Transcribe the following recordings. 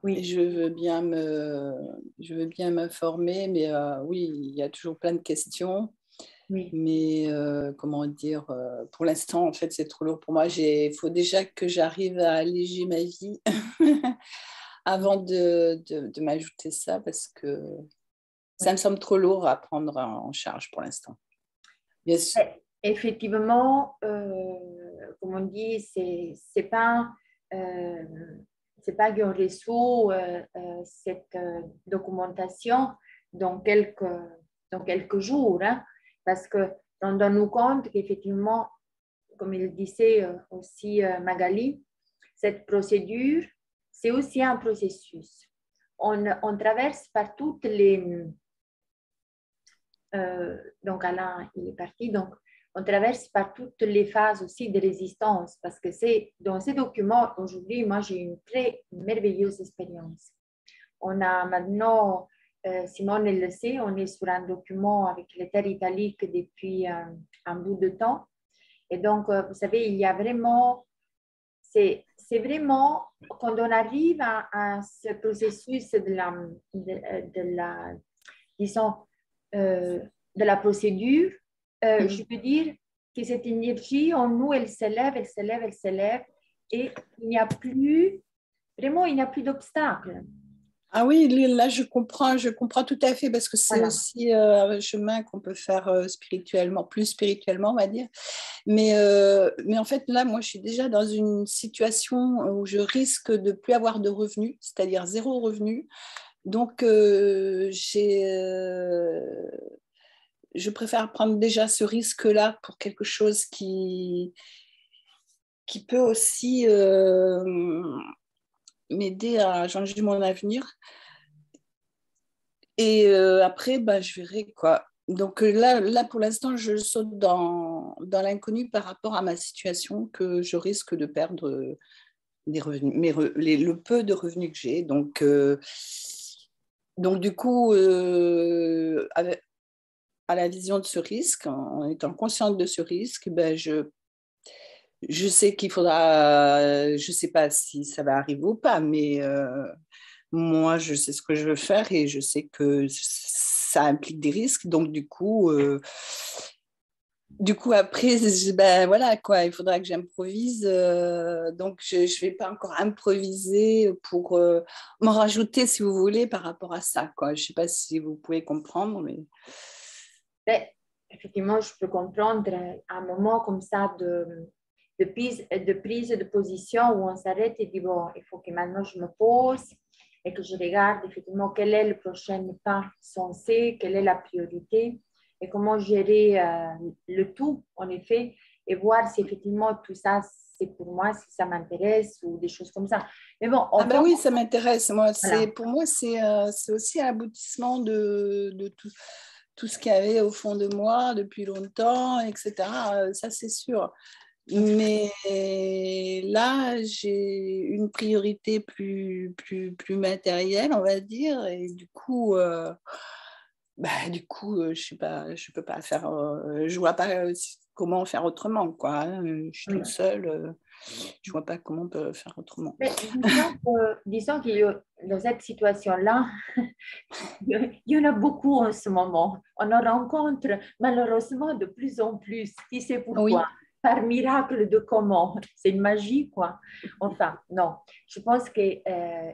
Oui. Je veux bien m'informer, mais oui, il y a toujours plein de questions. Oui. Mais comment dire, pour l'instant, en fait, c'est trop lourd pour moi. Il faut déjà que j'arrive à alléger ma vie avant de m'ajouter ça, parce que ça me semble trop lourd à prendre en charge pour l'instant. Bien sûr. Effectivement, comme on dit, c'est pas qu'on reçoit cette documentation dans quelques jours, hein, parce que rendons-nous compte qu'effectivement, comme il disait aussi Magali, cette procédure, c'est aussi un processus. On traverse par toutes les... donc Alain, il est parti, donc on traverse par toutes les phases aussi de résistance, parce que c'est dans ces documents, aujourd'hui, moi j'ai une très merveilleuse expérience. On a maintenant, Simone le sait, on est sur un document avec les terres italiques depuis un bout de temps. Et donc, vous savez, il y a vraiment, c'est vraiment, quand on arrive à ce processus disons, de la procédure, je peux dire que cette énergie en nous, elle s'élève, elle s'élève, elle s'élève, et il n'y a plus, vraiment, il n'y a plus d'obstacles. Ah oui, là, je comprends tout à fait, parce que c'est aussi un chemin qu'on peut faire spirituellement, plus spirituellement, on va dire. Mais en fait, là, moi, je suis déjà dans une situation où je risque de ne plus avoir de revenus, c'est-à-dire 0 revenu. Donc, je préfère prendre déjà ce risque-là pour quelque chose qui peut aussi m'aider à changer mon avenir. Et après, je verrai quoi. Donc là, pour l'instant, je saute dans l'inconnu par rapport à ma situation, que je risque de perdre des revenus, le peu de revenus que j'ai. Donc du coup, à la vision de ce risque, en étant consciente de ce risque, je sais qu'il faudra, je ne sais pas si ça va arriver ou pas, mais moi, je sais ce que je veux faire et je sais que ça implique des risques. Donc, du coup après, voilà, quoi, il faudra que j'improvise. Donc, je ne vais pas encore improviser pour m'en rajouter, si vous voulez, par rapport à ça, quoi. Je ne sais pas si vous pouvez comprendre, mais... Effectivement, je peux comprendre un moment comme ça de prise de position où on s'arrête et dit, bon, il faut que maintenant je me pose et que je regarde effectivement quel est le prochain pas sensé, quelle est la priorité et comment gérer le tout, en effet, et voir si effectivement tout ça, c'est pour moi, si ça m'intéresse ou des choses comme ça. Mais bon, oui, ça m'intéresse. Moi, voilà. Pour moi, c'est aussi l'aboutissement de tout ce qu'il y avait au fond de moi depuis longtemps, etc. Ça, c'est sûr. Mais là, j'ai une priorité plus matérielle, on va dire. Et du coup, je peux pas faire... je vois pas comment faire autrement, quoi. Je suis toute seule. Je vois pas comment on peut faire autrement. Mais disons qu'il y a, dans cette situation-là, il y en a beaucoup en ce moment. On en rencontre malheureusement de plus en plus. Qui sait pourquoi? Oui. Par miracle de comment? C'est une magie, quoi. Enfin, non. Je pense que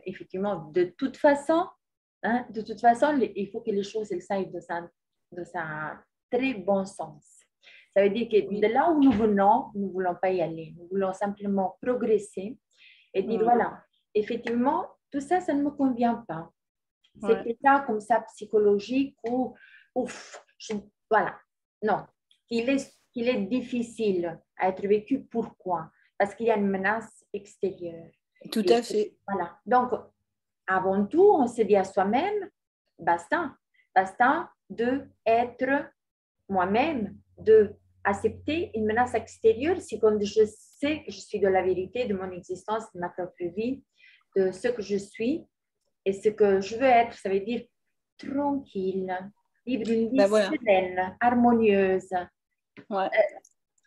effectivement, de toute façon, il faut que les choses elles aillent dans un très bon sens. Ça veut dire que de là où nous venons, nous ne voulons pas y aller. Nous voulons simplement progresser et dire, voilà, effectivement, tout ça, ça ne me convient pas. Cet état comme ça psychologique où, voilà, non, qu'il est difficile à être vécu. Pourquoi? Parce qu'il y a une menace extérieure. Tout à fait. Voilà. Donc, avant tout, on se dit à soi-même, basta d'être moi-même, d'accepter une menace extérieure, si quand je sais que je suis de la vérité de mon existence, de ma propre vie, de ce que je suis, et ce que je veux être, ça veut dire tranquille, vivre une vie sereine, harmonieuse,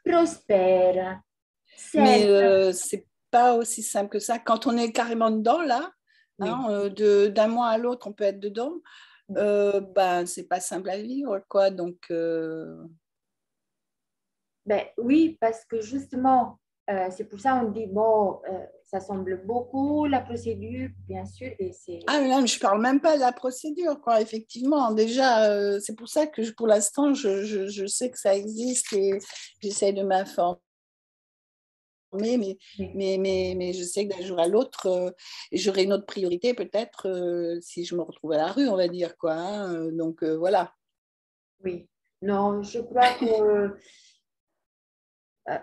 prospère, saine. Mais pas aussi simple que ça. Quand on est carrément dedans, là, Oui. hein, d'un mois à l'autre, on peut être dedans. Ben, c'est pas simple à vivre, quoi. Donc, Ben, oui, parce que justement, c'est pour ça on dit, bon, ça semble beaucoup, la procédure, bien sûr, et c'est... ah, mais là, je parle même pas de la procédure, quoi. Effectivement, déjà, c'est pour ça que pour l'instant, je sais que ça existe et j'essaie de m'informer. Mais, mais je sais que d'un jour à l'autre, j'aurai une autre priorité peut-être si je me retrouve à la rue, on va dire, quoi. Hein. Donc, voilà. Oui. Non, je crois que... euh,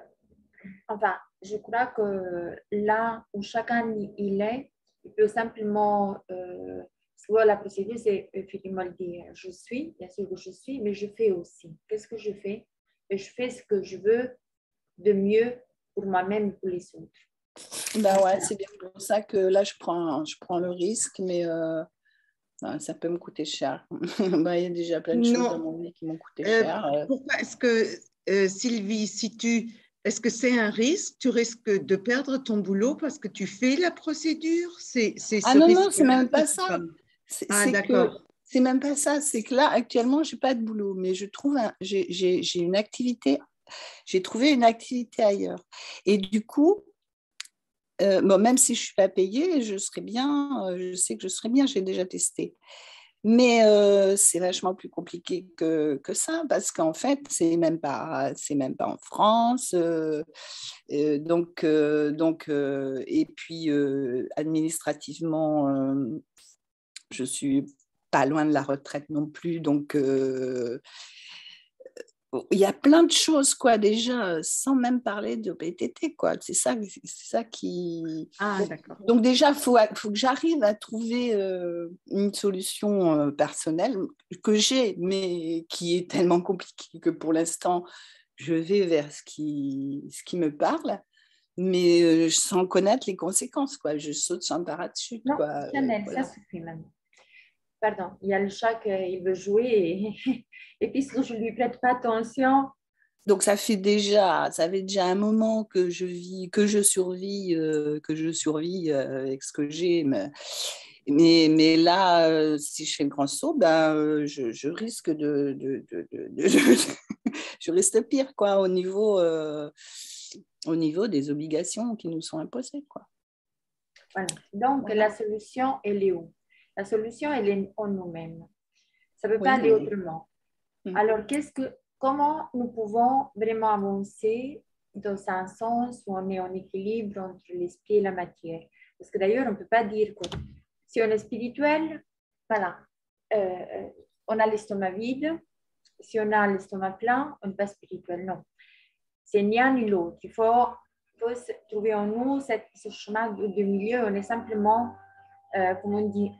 enfin, je crois que là où chacun il est, il peut simplement... soit la procédure, c'est effectivement dire je suis, bien sûr que je suis, mais je fais aussi. Qu'est-ce que je fais? Et je fais ce que je veux de mieux pour moi-même et pour les autres. Ben ouais, c'est bien pour ça que là, je prends le risque, mais ça peut me coûter cher. Ben, il y a déjà plein de choses dans Non. mon vie qui m'ont coûté cher. Pourquoi est-ce que, Sylvie, est-ce que c'est un risque? Tu risques de perdre ton boulot parce que tu fais la procédure? Ah Ce non, non, c'est risque-là même pas que tu ça. prends. Ah, C'est que d'accord. c'est même pas ça. C'est que là, actuellement, je n'ai pas de boulot, mais je trouve j'ai une activité. J'ai trouvé une activité ailleurs. Et du coup, bon, même si je ne suis pas payée, je serai bien. Je sais que je serai bien. J'ai déjà testé. Mais c'est vachement plus compliqué que ça parce qu'en fait, c'est même pas en France. Et puis administrativement, je suis pas loin de la retraite non plus. Donc, il y a plein de choses, quoi, déjà, sans même parler de PTT, quoi. C'est ça qui... Ah, d'accord. Donc déjà, faut que j'arrive à trouver une solution personnelle que j'ai, mais qui est tellement compliquée que pour l'instant, je vais vers ce qui me parle, mais sans connaître les conséquences, quoi. Je saute sans parachute, Non, quoi. Chanel, Voilà. ça suffit même. Pardon, il y a le chat qui veut jouer et puisque je ne lui prête pas attention. Donc ça fait déjà un moment que je survis avec ce que j'ai. Mais là, si je fais le grand saut, ben, je risque je risque pire, quoi, au niveau des obligations qui nous sont imposées, quoi. Voilà. Donc, Voilà. la solution, elle est où? La solution, elle est en nous-mêmes. Ça ne peut Oui, pas aller autrement. Mm. Alors, comment nous pouvons vraiment avancer dans un sens où on est en équilibre entre l'esprit et la matière? Parce que d'ailleurs, on ne peut pas dire que si on est spirituel, voilà, on a l'estomac vide. Si on a l'estomac plein, on n'est pas spirituel. Non, c'est ni un ni l'autre. Il faut trouver en nous ce chemin de milieu. On est simplement, comme on dit,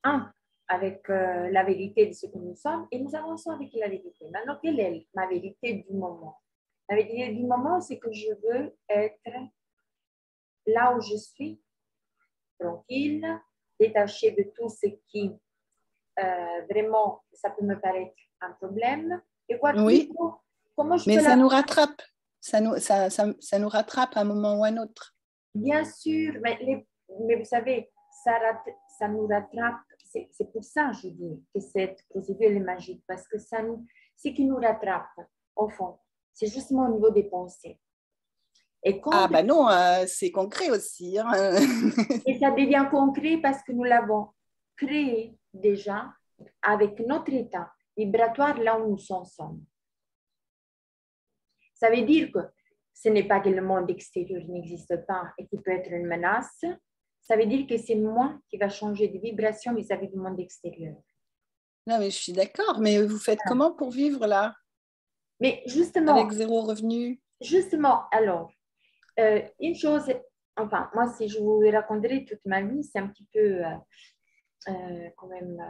un avec la vérité de ce que nous sommes et nous avançons avec la vérité. Maintenant, quelle est ma vérité du moment? La vérité du moment, c'est que je veux être là où je suis, tranquille, détachée de tout ce qui vraiment, ça peut me paraître un problème et voir Oui, comment je mais peux ça nous rattrape. Ça nous rattrape à un moment ou à un autre. Bien sûr, mais vous savez, ça nous rattrape. C'est pour ça, je dis, que cette procédure est magique, parce que ce qui nous rattrape, au fond, c'est justement au niveau des pensées. Et Ah ben non, c'est concret aussi. Hein. Et ça devient concret parce que nous l'avons créé déjà avec notre état vibratoire là où nous en sommes. Ça veut dire que ce n'est pas que le monde extérieur n'existe pas et qui peut être une menace. Ça veut dire que c'est moi qui va changer de vibration vis-à-vis du monde extérieur. Non, mais je suis d'accord. Mais vous faites comment pour vivre là? Mais justement... Avec 0 revenu? Justement, alors, une chose... Enfin, moi, si je vous raconterai toute ma vie, c'est un petit peu... quand même...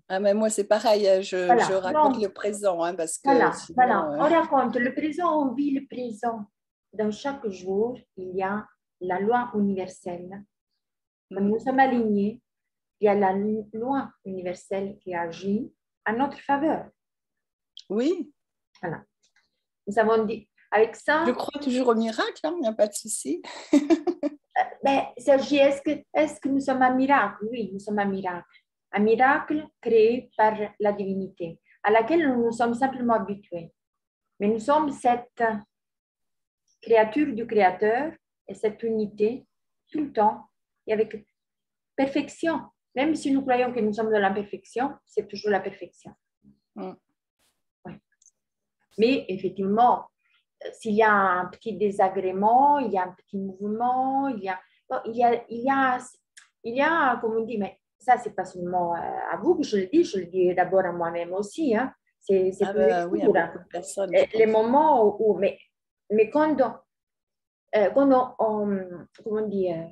Ah, mais moi, c'est pareil. Je raconte le présent. Hein, parce que sinon, On raconte le présent, on vit le présent. Dans chaque jour, il y a la loi universelle. Quand nous sommes alignés, il y a la loi universelle qui agit à notre faveur. Oui. Voilà. Nous avons dit, avec ça... Je crois toujours au miracle, il n'y a pas de souci. Ben, Sergi, est-ce que nous sommes un miracle? Oui, nous sommes un miracle. Un miracle créé par la divinité, à laquelle nous nous sommes simplement habitués. Mais nous sommes cette créature du Créateur et cette unité tout le temps et avec perfection. Même si nous croyons que nous sommes de l'imperfection, c'est toujours la perfection. Oui. Mais effectivement, s'il y a un petit désagrément, il y a un petit mouvement, il y a, comme on dit, mais ça, c'est pas seulement à vous que je le dis d'abord à moi-même aussi. Hein. C'est oui, à beaucoup de personnes. Les moments où, mais quand comment dire,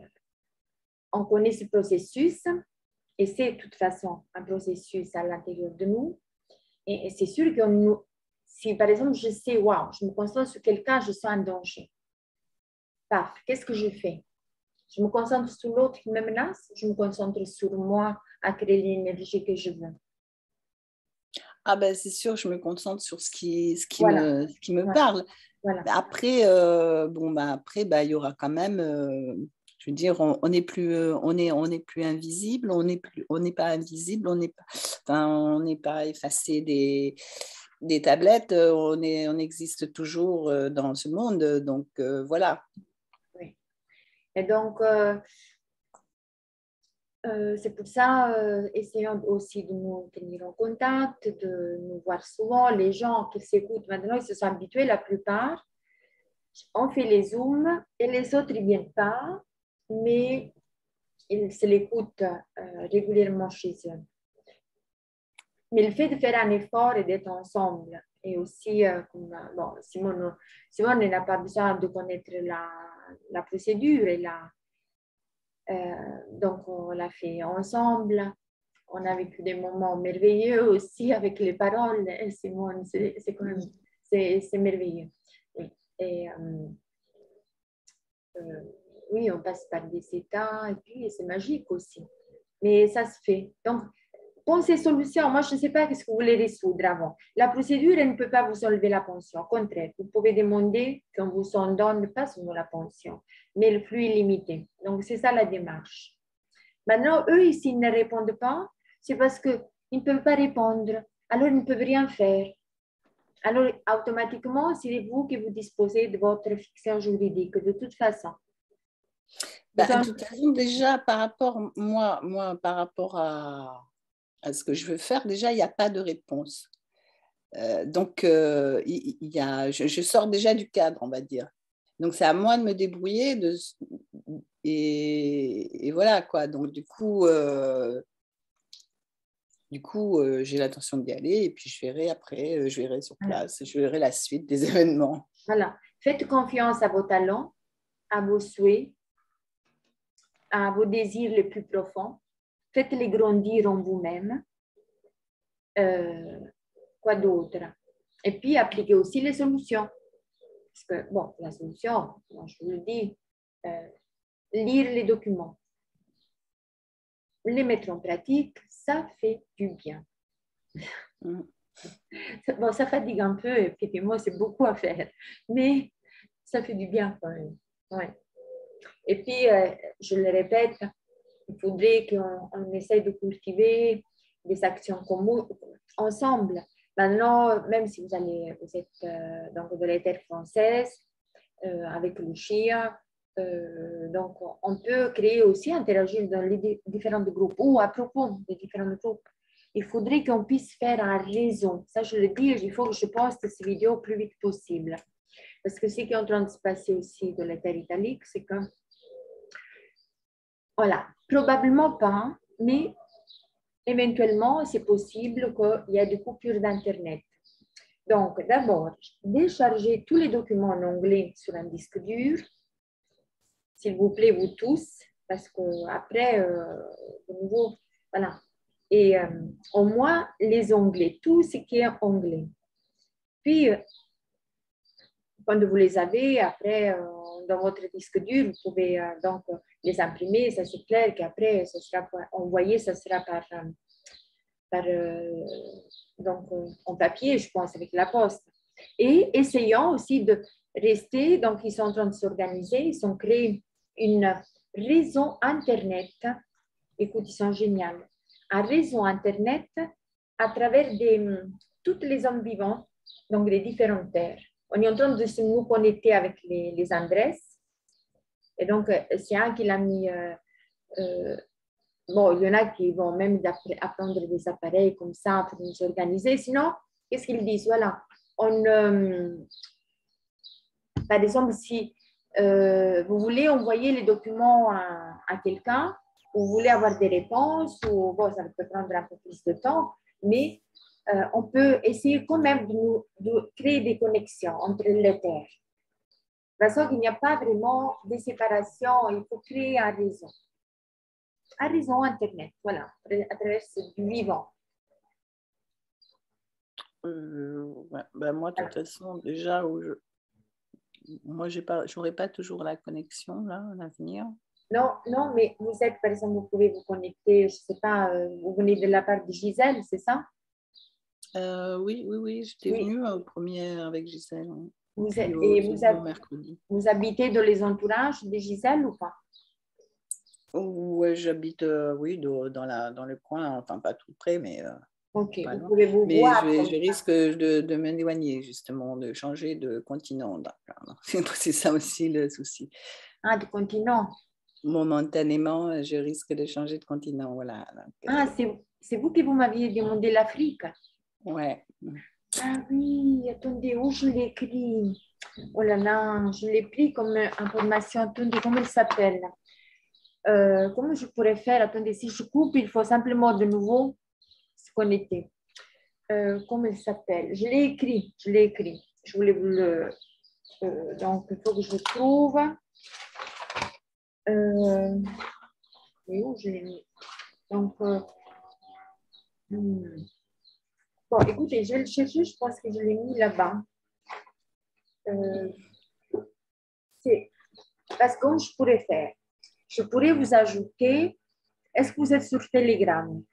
on connaît ce processus, et c'est de toute façon un processus à l'intérieur de nous, et c'est sûr que si par exemple je sais, waouh, je me concentre sur quelqu'un, je sens un danger. Paf, qu'est-ce que je fais? Je me concentre sur l'autre qui me menace, je me concentre sur moi à créer l'énergie que je veux. Ah ben c'est sûr, je me concentre sur ce qui Voilà. me parle. Voilà. Après, il y aura quand même, je veux dire, on n'est plus invisible, on n'est pas invisible, on n'est pas effacé des tablettes, on existe toujours dans ce monde, donc voilà. Oui. Et donc, c'est pour ça, essayons aussi de nous tenir en contact, de nous voir souvent. Les gens qui s'écoutent maintenant, ils se sont habitués, la plupart. On fait les zooms et les autres, ils ne viennent pas, mais ils se l'écoutent régulièrement chez eux. Mais le fait de faire un effort et d'être ensemble, et aussi, bon, Simone n'a pas besoin de connaître la procédure, donc on l'a fait ensemble. On a vécu des moments merveilleux aussi avec les paroles. Et Simone, c'est merveilleux. Et oui, on passe par des états et puis c'est magique aussi. Mais ça se fait. Donc, pensez solution. Moi, je ne sais pas ce que vous voulez résoudre avant. La procédure, elle ne peut pas vous enlever la pension. Au contraire, vous pouvez demander qu'on vous en donne pas seulement la pension, mais le flux illimité. Donc, c'est ça la démarche. Maintenant, eux, s'ils ne répondent pas, c'est parce qu'ils ne peuvent pas répondre. Alors, ils ne peuvent rien faire. Alors, automatiquement, c'est vous qui vous disposez de votre fiction juridique, de toute façon. De toute façon, déjà, par rapport, par rapport à ce que je veux faire, déjà, il n'y a pas de réponse. Donc, je sors déjà du cadre, on va dire. Donc, c'est à moi de me débrouiller et voilà, quoi. Donc, du coup, j'ai l'intention d'y aller et puis je verrai après, je verrai sur place, je verrai la suite des événements. Voilà. Faites confiance à vos talents, à vos souhaits, à vos désirs les plus profonds. Faites-les grandir en vous-même. Quoi d'autre? Et puis, appliquez aussi les solutions. Parce que, bon, la solution, je vous le dis, lire les documents, les mettre en pratique, ça fait du bien. Bon, ça fatigue un peu, effectivement, c'est beaucoup à faire, mais ça fait du bien quand même. Ouais. Et puis, je le répète, il faudrait qu'on essaye de cultiver des actions communes ensemble. Maintenant, même si vous êtes donc de la terre française, avec le chien, donc on peut créer aussi, interagir dans les différents groupes ou à propos des différents groupes. Il faudrait qu'on puisse faire un réseau. Ça, je le dis, il faut que je poste ces vidéos le plus vite possible. Parce que ce qui est en train de se passer aussi dans la terre italique, c'est que, voilà, probablement pas, mais éventuellement, c'est possible qu'il y ait des coupures d'Internet. Donc, d'abord, déchargez tous les documents en anglais sur un disque dur, s'il vous plaît, vous tous, parce qu'après, de nouveau, voilà. Et au moins, les onglets, tout ce qui est anglais. Puis, quand vous les avez, après, dans votre disque dur, vous pouvez donc les imprimer, ça c'est clair qu'après, ça sera envoyé, ça sera donc, en papier, je pense, avec la poste. Et essayons aussi de rester, donc ils sont en train de s'organiser, ils ont créé une réseau Internet. Écoute, ils sont géniaux. Un réseau Internet à travers toutes les hommes vivants, donc les différentes terres. On est en train de nous connecter avec les adresses. Et donc, c'est un qui l'a mis. Bon, il y en a qui vont même apprendre des appareils comme ça pour nous organiser. Sinon, qu'est-ce qu'ils disent? Voilà. Par exemple, si vous voulez envoyer les documents à quelqu'un, vous voulez avoir des réponses, ou bon, ça peut prendre un peu plus de temps, mais on peut essayer quand même de créer des connexions entre les terres. De toute façon, il n'y a pas vraiment de séparation, il faut créer un réseau. Un réseau Internet, voilà, à travers du vivant. Ouais. Ben moi, de toute façon, déjà, moi, j'aurais pas toujours la connexion, là, à l'avenir. Non, non, mais vous êtes, par exemple, vous pouvez vous connecter, je ne sais pas, vous venez de la part de Gisèle, c'est ça? Oui, j'étais venue au premier avec Gisèle. Mercredi. Vous habitez dans les entourages de Gisèle ou pas? Ouais, j'habite, oui, dans le coin, enfin pas tout près, mais ok, vous pouvez vous voir. Mais je risque de m'éloigner, justement, de changer de continent. C'est ça aussi le souci. Ah, de continent. Momentanément, je risque de changer de continent, voilà. Ah, c'est vous qui vous m'aviez demandé l'Afrique? Ouais. Ah oui, attendez, où je l'ai écrit? Oh là là, je l'ai pris comme information. Attendez, comment il s'appelle? Comment je pourrais faire? Attendez, si je coupe, il faut simplement de nouveau se connecter. Comment il s'appelle? Je l'ai écrit. Je voulais vous le... donc, il faut que je le trouve. Et où je l'ai mis? Donc, bon, écoutez, je vais le chercher. Je pense que je l'ai mis là-bas. C'est parce que je pourrais faire. Je pourrais vous ajouter. Est-ce que vous êtes sur Telegram?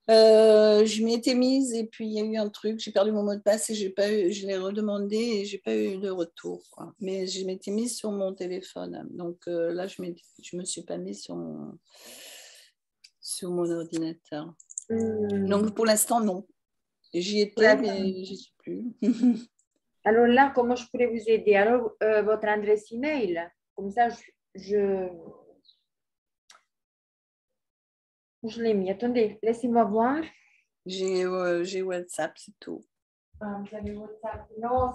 Je m'y étais mise et puis il y a eu un truc, j'ai perdu mon mot de passe et je l'ai redemandé et j'ai pas eu de retour, quoi. Mais je m'étais mise sur mon téléphone, donc là je me suis pas mise sur mon ordinateur. Donc pour l'instant non, j'y étais mais j'y suis plus. Alors là, comment je pourrais vous aider? Alors votre adresse email, comme ça je l'ai mis. Attendez, laissez-moi voir. J'ai WhatsApp, c'est tout. Ah, vous avez WhatsApp. Non,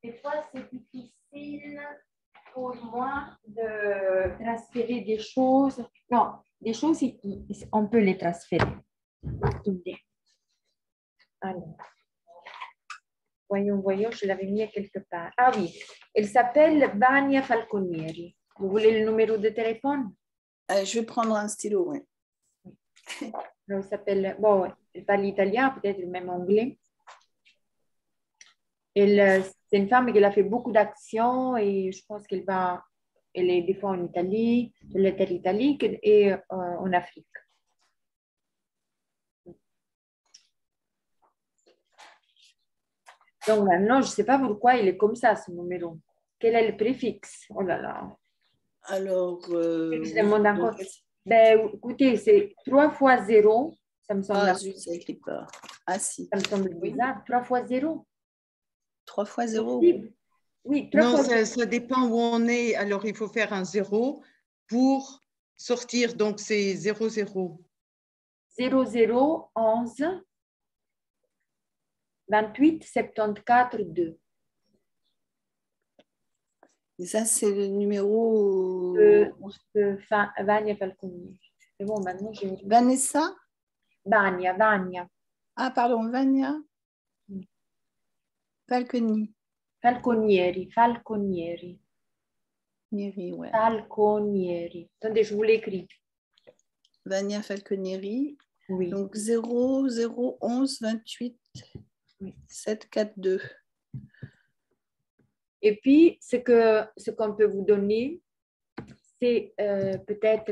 des fois, c'est difficile pour moi de transférer des choses. Non, des choses, on peut les transférer. Attendez. Alors, voyons, je l'avais mis quelque part. Ah oui, elle s'appelle Vania Falconieri. Vous voulez le numéro de téléphone? Je vais prendre un stylo, oui. Elle s'appelle, bon, elle parle italien, peut-être même anglais. C'est une femme qui a fait beaucoup d'actions et je pense elle est des fois en Italie, sur la terre italique et en Afrique. Donc maintenant, je ne sais pas pourquoi il est comme ça, ce numéro. Quel est le préfixe? Oh là là. Alors, je demande encore. Ben, écoutez, c'est 3 fois 0. Ça me semble. Ah, zut, ça n'écrit pas. Ah, si. Ça me semble bizarre. 3 fois 0. 3 fois 0. Oui, 3 non, fois ça dépend où on est. Alors, il faut faire un 0 pour sortir. Donc, c'est 0, 0. 0, 0, 11, 28, 74, 2. Et ça, c'est le numéro de Vania Falconieri. C'est bon, maintenant j'ai... Vanessa? Vania. Ah, pardon, Vania Falconieri. Falconieri. Ouais. Falconieri. Attendez, je vous l'écris. Vania Falconieri. Oui. Donc 0, 0, 11, 28, oui. 7, 4, 2. Et puis, ce qu'on peut vous donner, c'est peut-être...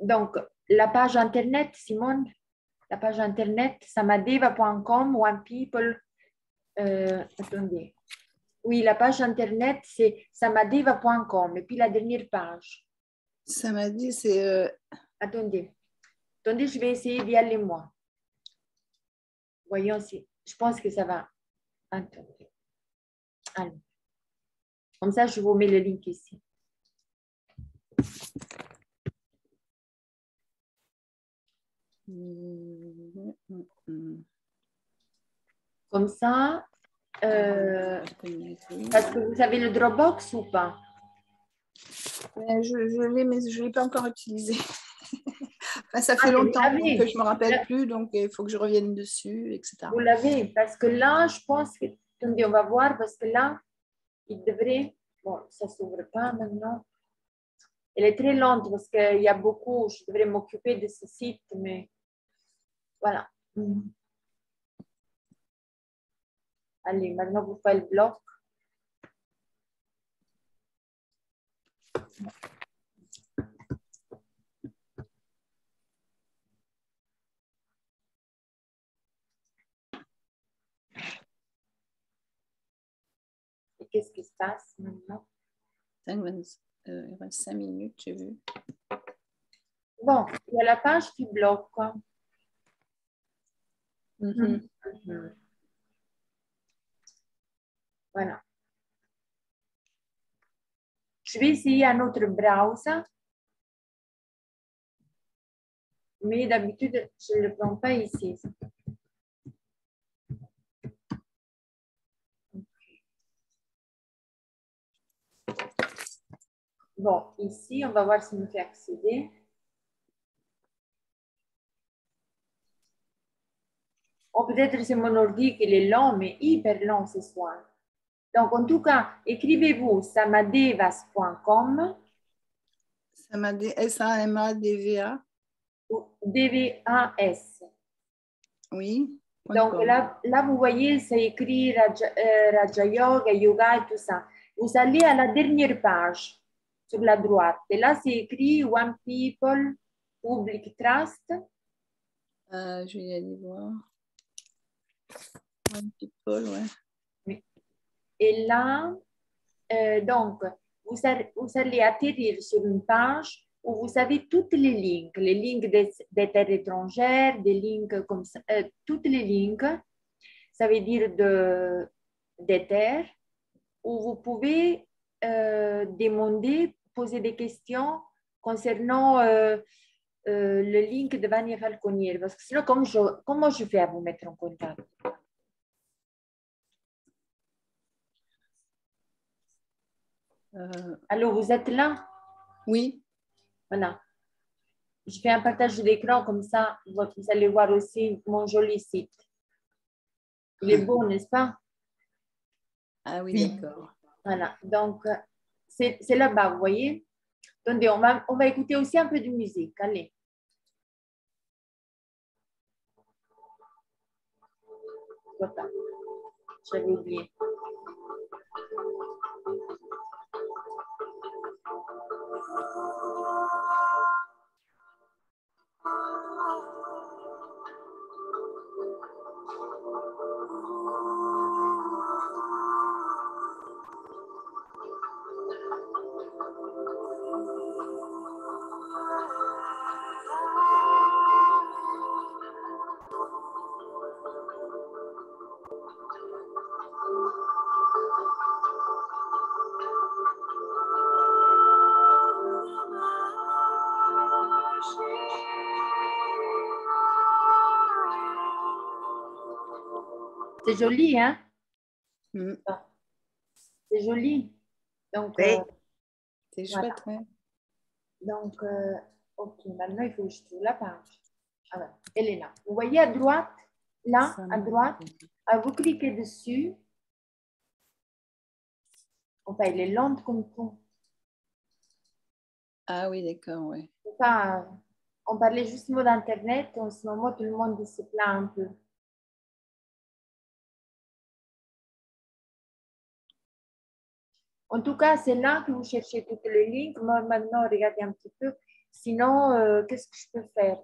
donc, la page Internet, Simone, la page Internet, samadeva.com, One People. Attendez. Oui, la page internet, c'est samadeva.com. Et puis la dernière page. Samadhi, c'est... Attendez. Attendez, je vais essayer d'y aller moi. Voyons si... Je pense que ça va. Attendez. Allez. Comme ça, je vous mets le link ici. Comme ça, parce que vous avez le Dropbox ou pas? Je l'ai, mais je ne l'ai pas encore utilisé. Enfin, ça fait longtemps que je ne me rappelle plus, donc il faut que je revienne dessus, etc. Vous l'avez, parce que là, je pense que... Attendez, on va voir, parce que là, il devrait... Bon, ça ne s'ouvre pas maintenant. Elle est très lente parce qu'il y a beaucoup... Je devrais m'occuper de ce site, mais voilà. Allez, maintenant, vous faites le bloc. Et qu'est-ce qui se passe maintenant? Il reste 5 minutes, j'ai vu. Bon, il y a la page qui bloque. Voilà. Je vais essayer un autre browser. Mais d'habitude, je ne le prends pas ici. Bon, ici, on va voir si me fait accéder. Ou peut-être c'est mon ordi qui est lent, mais hyper lent ce soir. Donc, en tout cas, écrivez-vous samadevas.com. S-A-M-A-D-V-A. D-V-A-S. Oui. Donc là, vous voyez, c'est écrit Raja Yoga, Yoga et tout ça. Vous allez à la dernière page sur la droite. Et là, c'est écrit One People, Public Trust. Je vais y aller voir. One People, ouais. Oui. Et là, donc, vous allez atterrir sur une page où vous avez toutes les lignes des terres étrangères, des lignes comme ça, toutes les lignes, ça veut dire des terres, où vous pouvez demander, poser des questions concernant le link de Vania Falconier. Parce que sinon, comment je fais à vous mettre en contact? Allô, vous êtes là? Oui. Voilà. Je fais un partage d'écran comme ça, vous allez voir aussi mon joli site. Il est beau, n'est-ce pas? Ah oui, d'accord. Voilà, donc c'est là-bas, vous voyez? Attendez, on va écouter aussi un peu de musique, allez. Voilà. J'avais oublié. C'est joli, hein? C'est joli. Donc, c'est chouette, voilà. Ouais. Donc, ok, maintenant, il faut que je trouve la page. Alors, elle est là. Vous voyez à droite, là, à droite, vous cliquez dessus. Enfin, il est lente comme tout. Ah oui, d'accord, oui. Enfin, on parlait justement d'Internet. En ce moment, tout le monde se plaint un peu. En tout cas, c'est là que vous cherchez toutes les lignes. Moi, maintenant, regardez un petit peu. Sinon, qu'est-ce que je peux faire?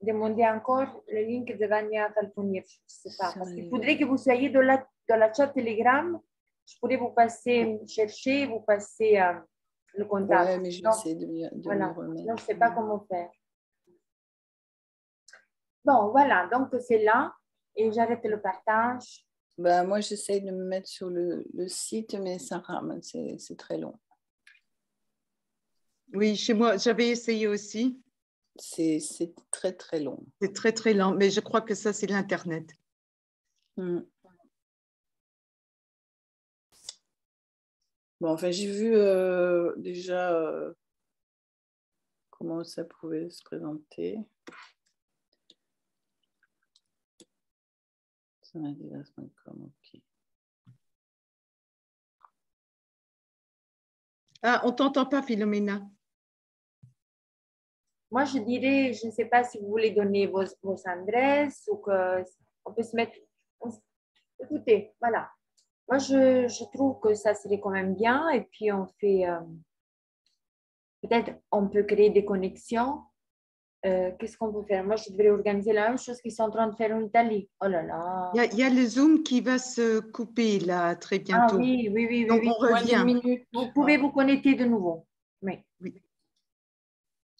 Demander encore le link de Vania Falconier. Je ne sais pas. Parce qu'il faudrait que vous soyez dans la chat Telegram Je pourrais vous passer, chercher, vous passer le contact. Ouais, mais je vais essayer de voilà. m'y remettre. Non, je ne sais pas comment faire. Bon, voilà, donc c'est là et j'arrête le partage. Ben, moi, j'essaye de me mettre sur le site, mais ça rame, c'est très long. Oui, chez moi, j'avais essayé aussi. C'est très, très long. C'est très, très lent, mais je crois que ça, c'est l'Internet. Mm. Bon, enfin, j'ai vu déjà comment ça pouvait se présenter. Ok. Ah, on ne t'entend pas, Philomena. Moi, je dirais, je ne sais pas si vous voulez donner vos adresses ou qu'on peut se mettre. Écoutez, voilà. Moi, je trouve que ça serait quand même bien et puis on fait. Peut-être on peut créer des connexions. Qu'est-ce qu'on peut faire? Moi, je devrais organiser la même chose qu'ils sont en train de faire en Italie. Oh là là. Il y a le Zoom qui va se couper là très Ah bientôt. oui, oui, oui, oui. Donc, Oui. on revient. Vous pouvez vous connecter de nouveau. Oui. Oui.